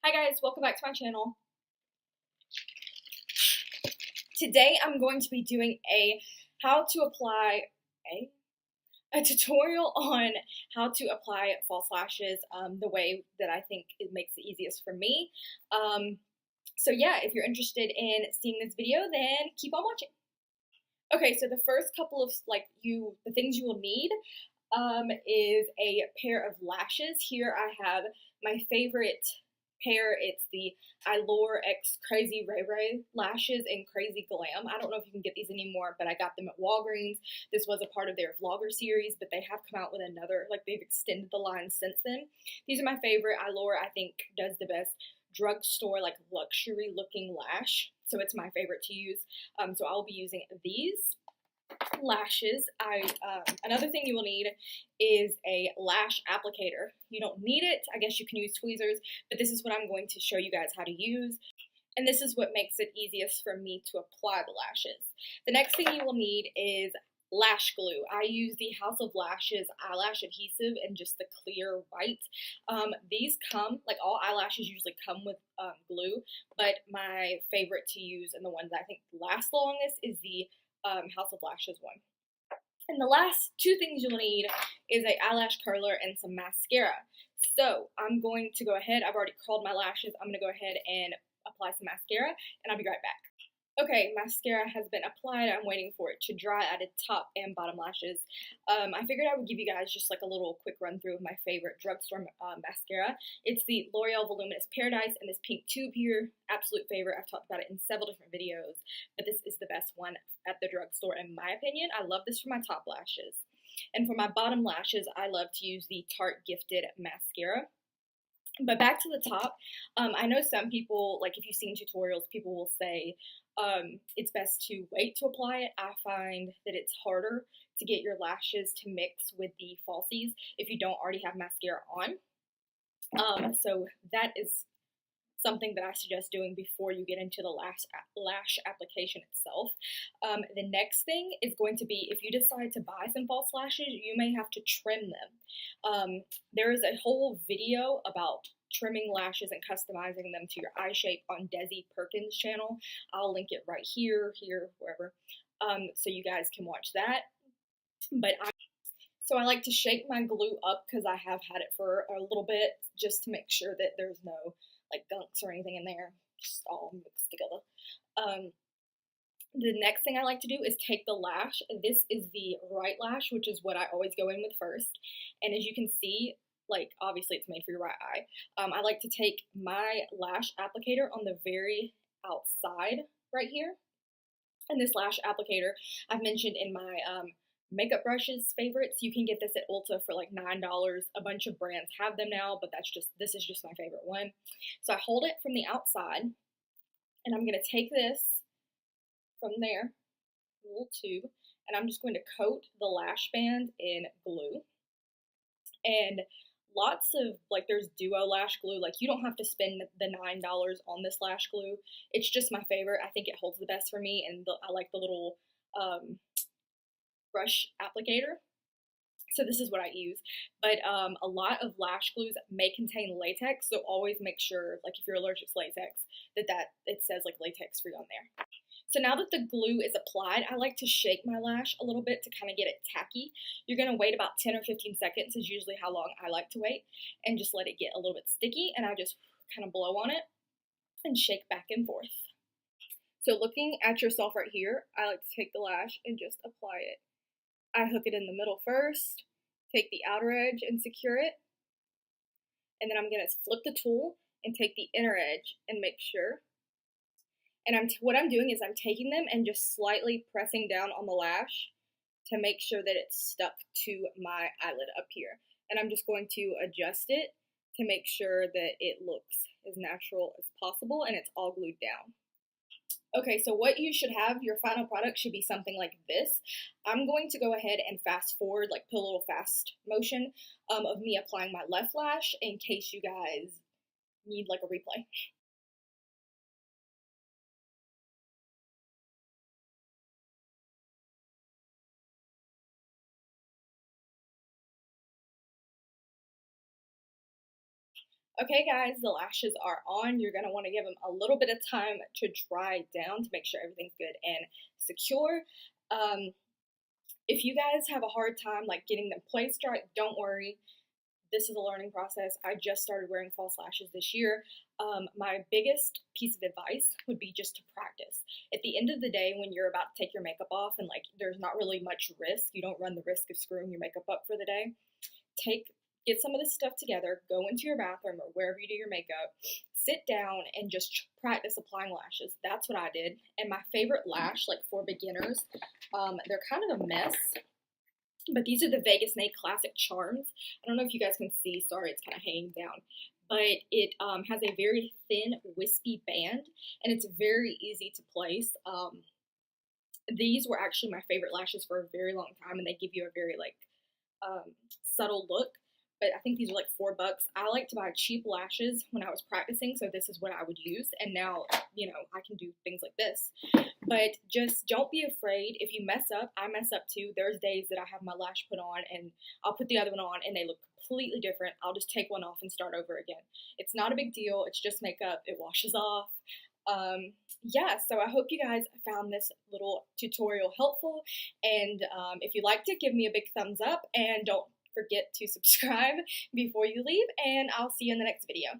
Hi guys, welcome back to my channel. Today I'm going to be doing a how to apply a tutorial on how to apply false lashes the way that I think it makes it easiest for me. So yeah, if you're interested in seeing this video, then keep on watching. Okay, so the first couple of the things you will need is a pair of lashes. Here I have my favorite pair. It's the Allure X Crazy Ray Ray lashes in Crazy Glam. I don't know if you can get these anymore, but I got them at Walgreens. This was a part of their vlogger series, but they have come out with another, they've extended the line since then. These are my favorite. Allure, I think, does the best drugstore, luxury looking lash. So it's my favorite to use. So I'll be using these lashes. Another thing you will need is a lash applicator. You don't need it. I guess you can use tweezers, but this is what I'm going to show you guys how to use. And this is what makes it easiest for me to apply the lashes. The next thing you will need is lash glue. I use the House of Lashes eyelash adhesive and just the clear white. These come, all eyelashes usually come with glue, but my favorite to use and the one that I think lasts the longest is the House of Lashes one. And the last two things you'll need is a eyelash curler and some mascara. So I'm going to go ahead, I've already curled my lashes, I'm going to go ahead and apply some mascara, and I'll be right back. Okay, mascara has been applied. I'm waiting for it to dry. I did top and bottom lashes. I figured I would give you guys just a little quick run through of my favorite drugstore mascara. It's the L'Oreal Voluminous Paradise in this pink tube here. Absolute favorite. I've talked about it in several different videos, but this is the best one at the drugstore in my opinion. I love this for my top lashes. And for my bottom lashes, I love to use the Tarte Gifted Mascara. But back to the top, I know some people, if you've seen tutorials, people will say it's best to wait to apply it. I find that it's harder to get your lashes to mix with the falsies if you don't already have mascara on. So that is something that I suggest doing before you get into the lash application itself. The next thing is going to be, if you decide to buy some false lashes, you may have to trim them. There is a whole video about trimming lashes and customizing them to your eye shape on Desi Perkins' channel. I'll link it right here, wherever, so you guys can watch that. So I like to shake my glue up because I have had it for a little bit, just to make sure that there's no gunks or anything in there, just all mixed together. The next thing I like to do is take the lash. This is the right lash, which is what I always go in with first. And as you can see, obviously it's made for your right eye. I like to take my lash applicator on the very outside right here. And this lash applicator I've mentioned in my makeup brushes favorites. You can get this at Ulta for $9. A bunch of brands have them now, but this is just my favorite one. So I hold it from the outside, and I'm going to take this from there, little tube, and I'm just going to coat the lash band in glue. And lots of, there's duo lash glue. You don't have to spend the $9 on this lash glue. It's just my favorite. I think it holds the best for me, and I like the little brush applicator. So this is what I use. But a lot of lash glues may contain latex, so always make sure, if you're allergic to latex, that it says latex free on there. So now that the glue is applied, I like to shake my lash a little bit to kind of get it tacky. You're going to wait about 10 or 15 seconds is usually how long I like to wait, and just let it get a little bit sticky, and I just kind of blow on it and shake back and forth. So looking at yourself right here, I like to take the lash and just apply it. I hook it in the middle first, take the outer edge and secure it, and then I'm going to flip the tool and take the inner edge and make sure. And what I'm doing is I'm taking them and just slightly pressing down on the lash to make sure that it's stuck to my eyelid up here. And I'm just going to adjust it to make sure that it looks as natural as possible and it's all glued down. Okay, so what you should have, your final product should be something like this. I'm going to go ahead and fast forward, put a little fast motion of me applying my left lash in case you guys need a replay. Okay guys, the lashes are on. You're going to want to give them a little bit of time to dry down to make sure everything's good and secure. Um, if you guys have a hard time like getting them placed right, don't worry. This is a learning process. I just started wearing false lashes this year. My biggest piece of advice would be just to practice. At the end of the day, when you're about to take your makeup off and like there's not really much risk, you don't run the risk of screwing your makeup up for the day. Get some of this stuff together, go into your bathroom or wherever you do your makeup, sit down and just practice applying lashes. That's what I did. And my favorite lash, like for beginners, they're kind of a mess, but these are the Vegas Nay Classic Charms. I don't know if you guys can see, sorry, it's kind of hanging down. But it has a very thin, wispy band, and it's very easy to place. These were actually my favorite lashes for a very long time, and they give you a very like subtle look. But I think these are like $4. I like to buy cheap lashes when I was practicing, so this is what I would use. And now, you know, I can do things like this. But just don't be afraid. If you mess up, I mess up too. There's days that I have my lash put on and I'll put the other one on and they look completely different. I'll just take one off and start over again. It's not a big deal. It's just makeup. It washes off. Yeah, so I hope you guys found this little tutorial helpful. And if you liked it, give me a big thumbs up and don't forget to subscribe before you leave. And I'll see you in the next video.